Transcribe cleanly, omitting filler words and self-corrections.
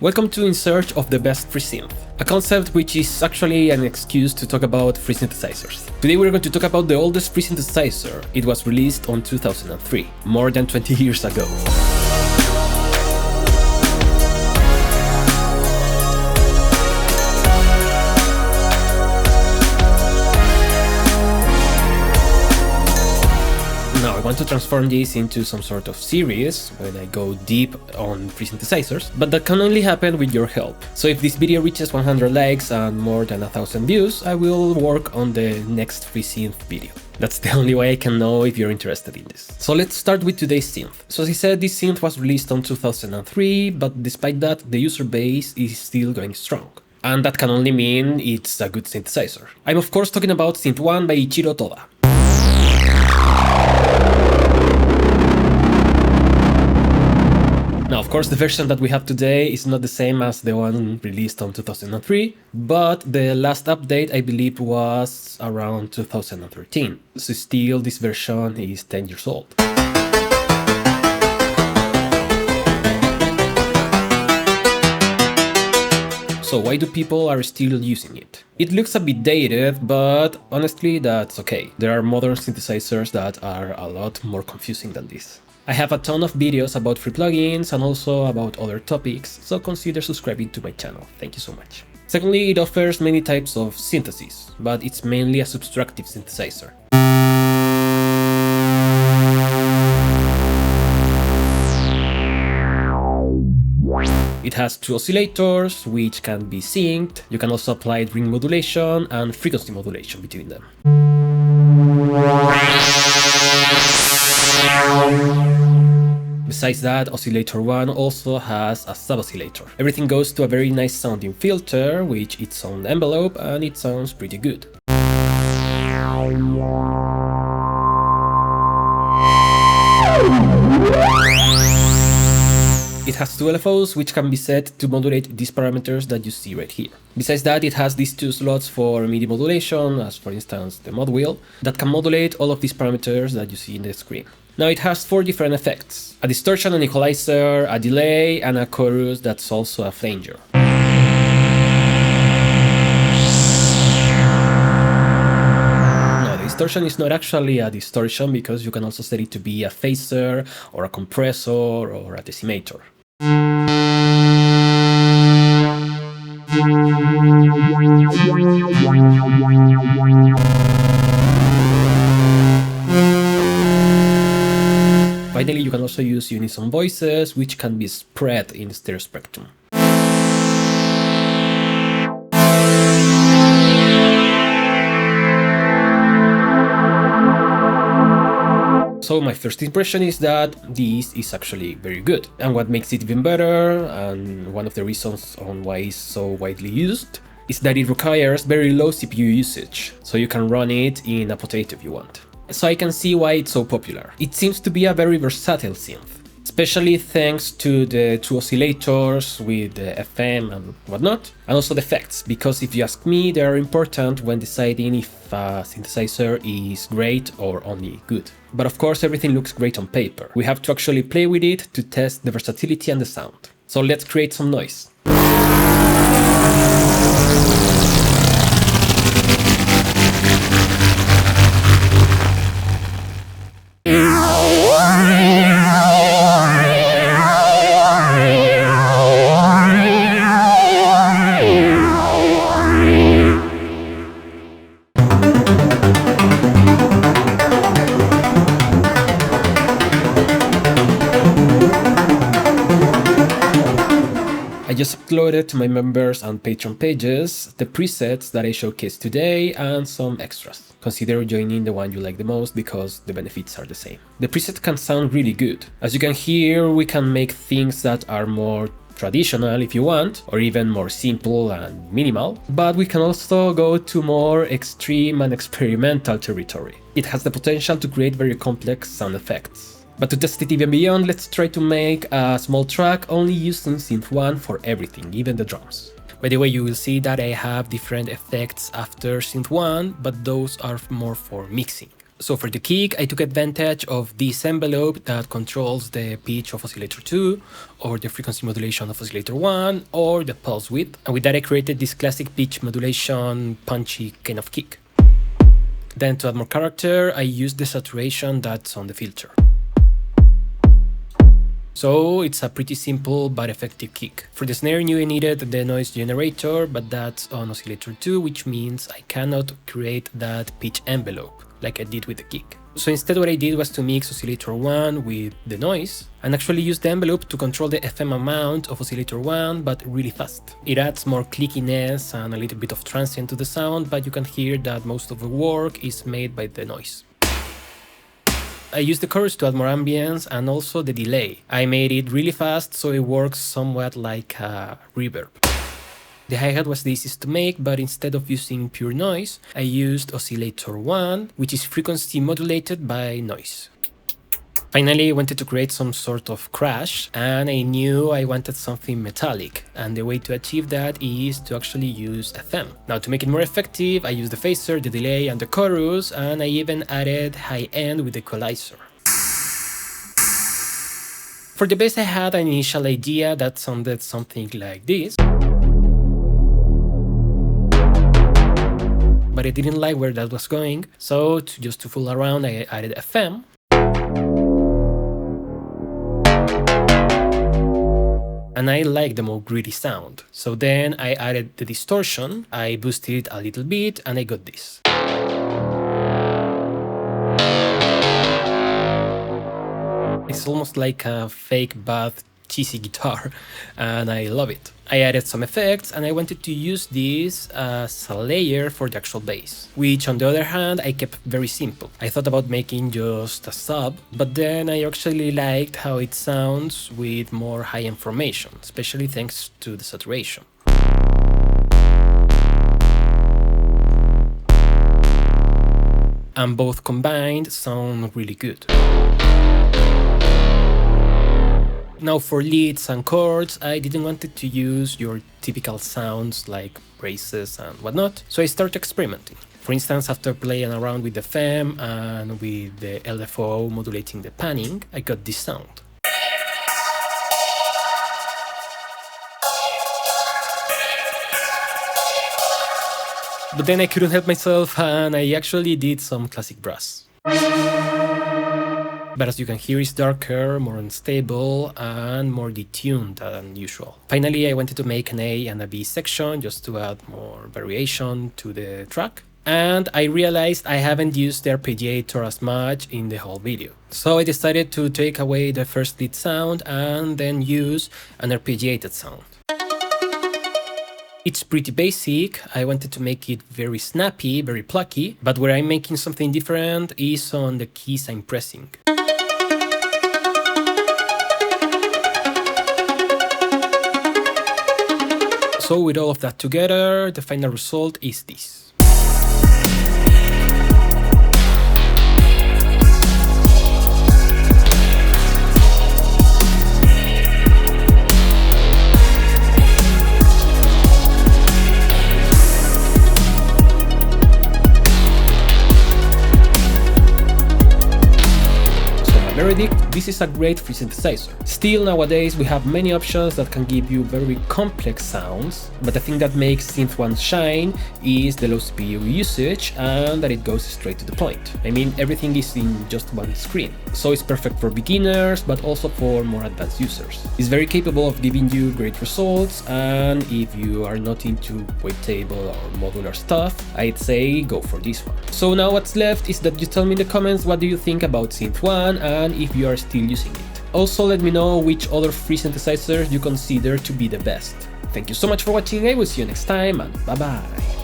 Welcome to In Search of the Best Free Synth, a concept which is actually an excuse to talk about free synthesizers. Today we're going to talk about the oldest free synthesizer. It was released on 2003, more than 20 years ago. Now I want to transform this into some sort of series when I go deep on free synthesizers, but that can only happen with your help. So if this video reaches 100 likes and more than 1000 views, I will work on the next free synth video. That's the only way I can know if you're interested in this. So let's start with today's synth. So as I said, this synth was released on 2003, but despite that, the user base is still going strong. And that can only mean it's a good synthesizer. I'm of course talking about Synth 1 by Ichiro Toda. Now, of course, the version that we have today is not the same as the one released on 2003, but the last update, I believe, was around 2013. So still, this version is 10 years old. So why do people are still using it? It looks a bit dated, but honestly, that's okay. There are modern synthesizers that are a lot more confusing than this. I have a ton of videos about free plugins and also about other topics, so consider subscribing to my channel. Thank you so much. Secondly, it offers many types of synthesis, but it's mainly a subtractive synthesizer. It has two oscillators, which can be synced. You can also apply ring modulation and frequency modulation between them. Besides that, oscillator 1 also has a sub-oscillator. Everything goes to a very nice sounding filter, which its own envelope, and it sounds pretty good. It has two LFOs, which can be set to modulate these parameters that you see right here. Besides that, it has these two slots for MIDI modulation, as for instance the mod wheel, that can modulate all of these parameters that you see in the screen. Now it has four different effects: a distortion, an equalizer, a delay, and a chorus that's also a flanger. Now the distortion is not actually a distortion because you can also set it to be a phaser, or a compressor, or a decimator. Finally, you can also use unison voices, which can be spread in stereo spectrum. So my first impression is that this is actually very good. And what makes it even better, and one of the reasons on why it's so widely used, is that it requires very low CPU usage, so you can run it in a potato if you want. So I can see why it's so popular. It seems to be a very versatile synth, especially thanks to the two oscillators with the FM and whatnot, and also the effects, because if you ask me, they are important when deciding if a synthesizer is great or only good. But of course, everything looks great on paper. We have to actually play with it to test the versatility and the sound. So let's create some noise. I just uploaded to my members and Patreon pages the presets that I showcased today and some extras. Consider joining the one you like the most because the benefits are the same. The preset can sound really good. As you can hear, we can make things that are more traditional if you want, or even more simple and minimal, but we can also go to more extreme and experimental territory. It has the potential to create very complex sound effects. But to test it even beyond, let's try to make a small track only using Synth 1 for everything, even the drums. By the way, you will see that I have different effects after Synth 1, but those are more for mixing. So for the kick, I took advantage of this envelope that controls the pitch of oscillator 2, or the frequency modulation of oscillator 1, or the pulse width. And with that I created this classic pitch modulation punchy kind of kick. Then to add more character, I used the saturation that's on the filter. So it's a pretty simple but effective kick. For the snare, I knew I needed the noise generator, but that's on oscillator 2, which means I cannot create that pitch envelope like I did with the kick. So instead what I did was to mix oscillator 1 with the noise and actually use the envelope to control the FM amount of oscillator 1, but really fast. It adds more clickiness and a little bit of transient to the sound, but you can hear that most of the work is made by the noise. I used the chorus to add more ambience and also the delay. I made it really fast so it works somewhat like a reverb. The hi-hat was the easiest to make, but instead of using pure noise, I used oscillator 1, which is frequency modulated by noise. Finally, I wanted to create some sort of crash, and I knew I wanted something metallic, and the way to achieve that is to actually use FM. Now, to make it more effective, I used the phaser, the delay, and the chorus, and I even added high end with the equalizer. For the bass, I had an initial idea that sounded something like this, but I didn't like where that was going, so just to fool around, I added FM. And I like the more gritty sound. So then I added the distortion, I boosted it a little bit, and I got this. It's almost like a fake bath cheesy guitar, and I love it. I added some effects, and I wanted to use this as a layer for the actual bass, which on the other hand I kept very simple. I thought about making just a sub, but then I actually liked how it sounds with more high information, especially thanks to the saturation. And both combined sound really good. Now for leads and chords, I didn't want to use your typical sounds like braces and whatnot, so I started experimenting. For instance, after playing around with the FM and with the LFO modulating the panning, I got this sound. But then I couldn't help myself and I actually did some classic brass. But as you can hear, it's darker, more unstable, and more detuned than usual. Finally, I wanted to make an A and a B section just to add more variation to the track. And I realized I haven't used the arpeggiator as much in the whole video. So I decided to take away the first lead sound and then use an arpeggiated sound. It's pretty basic, I wanted to make it very snappy, very plucky, but where I'm making something different is on the keys I'm pressing. So with all of that together, the final result is this. Verdict, this is a great free synthesizer. Still, nowadays we have many options that can give you very complex sounds, but the thing that makes Synth 1 shine is the low CPU usage and that it goes straight to the point. I mean, everything is in just one screen, so it's perfect for beginners but also for more advanced users. It's very capable of giving you great results, and if you are not into wavetable or modular stuff, I'd say go for this one. So now what's left is that you tell me in the comments what do you think about Synth 1 and if you are still using it. Also let me know which other free synthesizers you consider to be the best. Thank you so much for watching, I will see you next time and bye bye.